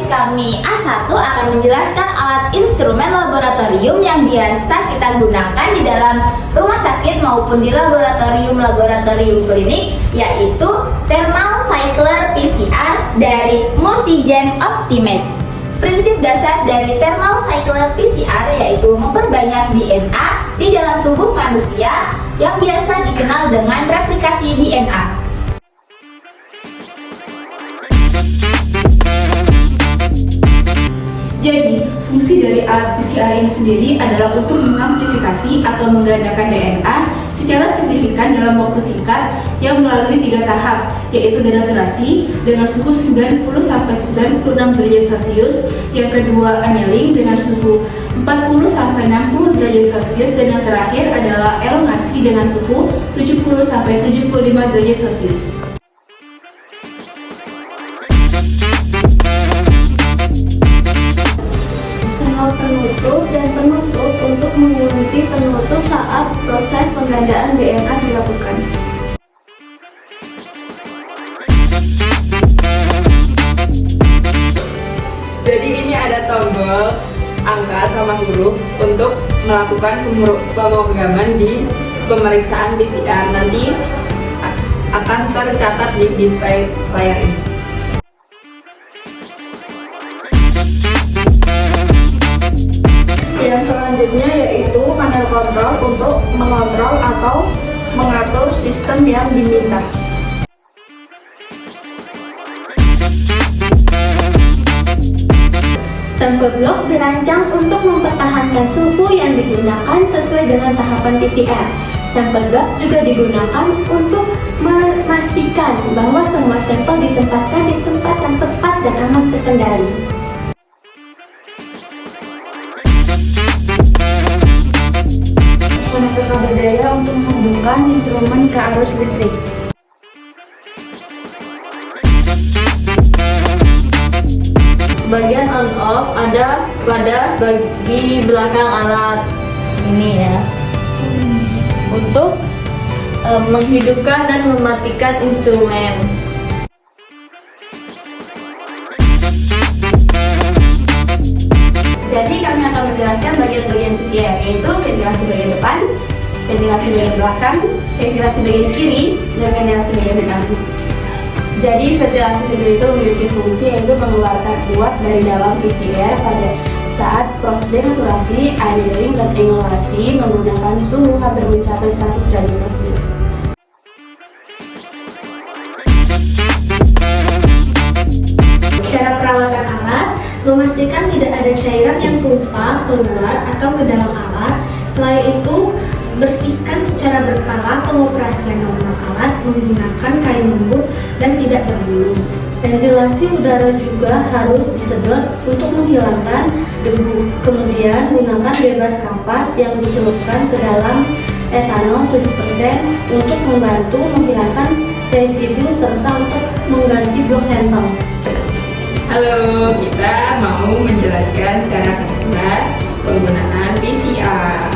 kami A1 akan menjelaskan alat instrumen laboratorium yang biasa kita gunakan di dalam rumah sakit maupun di laboratorium klinik, yaitu Thermal Cycler PCR dari Multigen Optimate. Prinsip dasar dari Thermal Cycler PCR yaitu memperbanyak DNA di dalam tubuh manusia yang biasa dikenal dengan replikasi DNA. Jadi, fungsi dari alat PCR ini sendiri adalah untuk mengamplifikasi atau menggandakan DNA secara signifikan dalam waktu singkat yang melalui 3 tahap, yaitu denaturasi dengan suhu 90-96 derajat Celcius, yang kedua annealing dengan suhu 40-60 derajat Celcius, dan yang terakhir adalah elongasi dengan suhu 70-75 derajat Celcius. Penutup dan penutup untuk mengunci penutup saat proses penggandaan DNA dilakukan. Jadi ini ada tombol angka sama huruf untuk melakukan pemrograman di pemeriksaan PCR. Nanti akan tercatat di display layar ini. Yang selanjutnya yaitu panel kontrol untuk mengontrol atau mengatur sistem yang diminta. Sampel blok dirancang untuk mempertahankan suhu yang digunakan sesuai dengan tahapan PCR. Sampel blok juga digunakan untuk memastikan bahwa semua sampel ditempatkan di tempat yang tepat dan aman terkendali. Konektor kabel daya untuk menghubungkan instrumen ke arus listrik. Bagian on off ada pada bagi belakang alat ini ya, untuk menghidupkan dan mematikan instrumen. Jadi kami akan menjelaskan bagian-bagian PCR, yaitu ventilasi bagian depan, ventilasi bagian belakang, ventilasi bagian kiri, dan ventilasi bagian kanan. Jadi ventilasi sendiri itu memiliki fungsi yaitu mengeluarkan uap dari dalam PCR pada saat proses denaturasi, annealing, dan elongasi menggunakan suhu hampir mencapai 100 derajat Celcius. Cara perawatan alat, memastikan tidak ada cairan yang tumpah keluar atau ke dalam alat. Selain itu, bersihkan secara berkala pengoperasian normal alat menggunakan kain lembut dan tidak berbulu. Ventilasi udara juga harus disedot untuk menghilangkan debu. Kemudian gunakan bebas kapas yang dicelupkan ke dalam etanol 7% untuk membantu menghilangkan residu serta untuk mengganti blok sampel. Halo, kita mau menjelaskan cara kerja penggunaan PCR.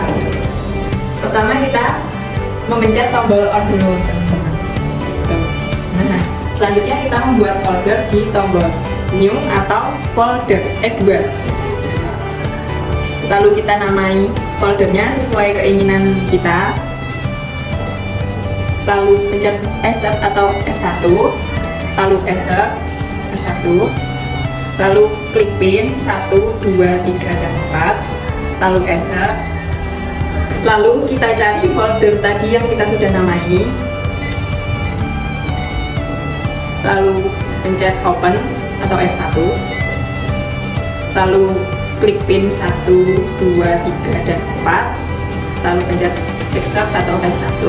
Pertama kita memencet tombol on dulu, teman-teman. Nah, selanjutnya kita membuat folder di tombol new atau folder F2. Lalu kita namai foldernya sesuai keinginan kita. Lalu pencet accept atau F1, lalu accept F1, lalu klik pin 1, 2, 3, dan 4, lalu accept. Lalu kita cari folder tadi yang kita sudah namai, lalu pencet open atau F1, lalu klik pin 1, 2, 3, dan 4, lalu pencet accept atau F1,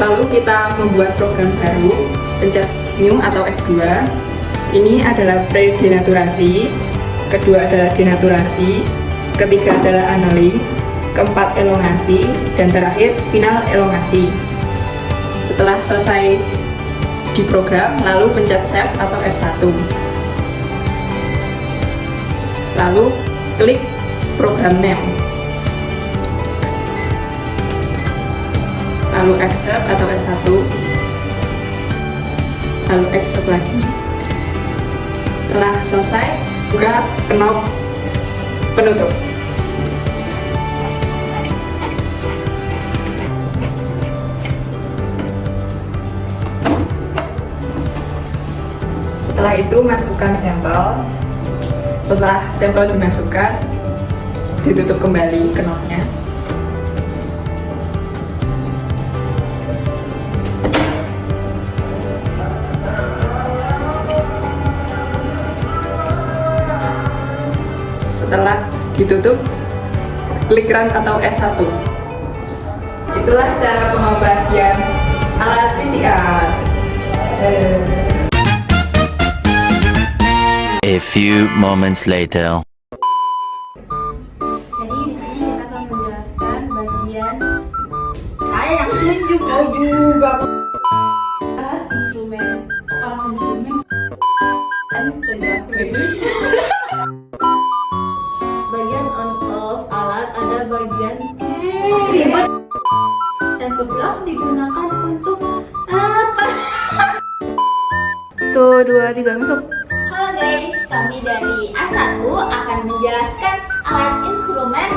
lalu kita membuat program baru, pencet new atau F2. Ini adalah pre-denaturasi, kedua adalah denaturasi, ketiga adalah annealing, keempat elongasi, dan terakhir final elongasi. Setelah selesai diprogram, lalu pencet save atau F1, lalu klik program name, lalu accept atau S1, lalu accept lagi, Setelah selesai, buka knop penutup. Setelah itu masukkan sampel. Setelah sampel dimasukkan, ditutup kembali knopnya. Setelah ditutup, klik run atau S1. Itulah cara pengoperasian alat PCR. A few moments later. Jadi di sini kita akan menjelaskan bagian Saya yang tunjuk. alat instrumen Kan penjelasan ini. Bagian on off alat ada bagian ribet. Dan beblok digunakan untuk apa? Tuh, 2, 3, masuk. Halo guys, kami dari A1 akan menjelaskan alat instrumen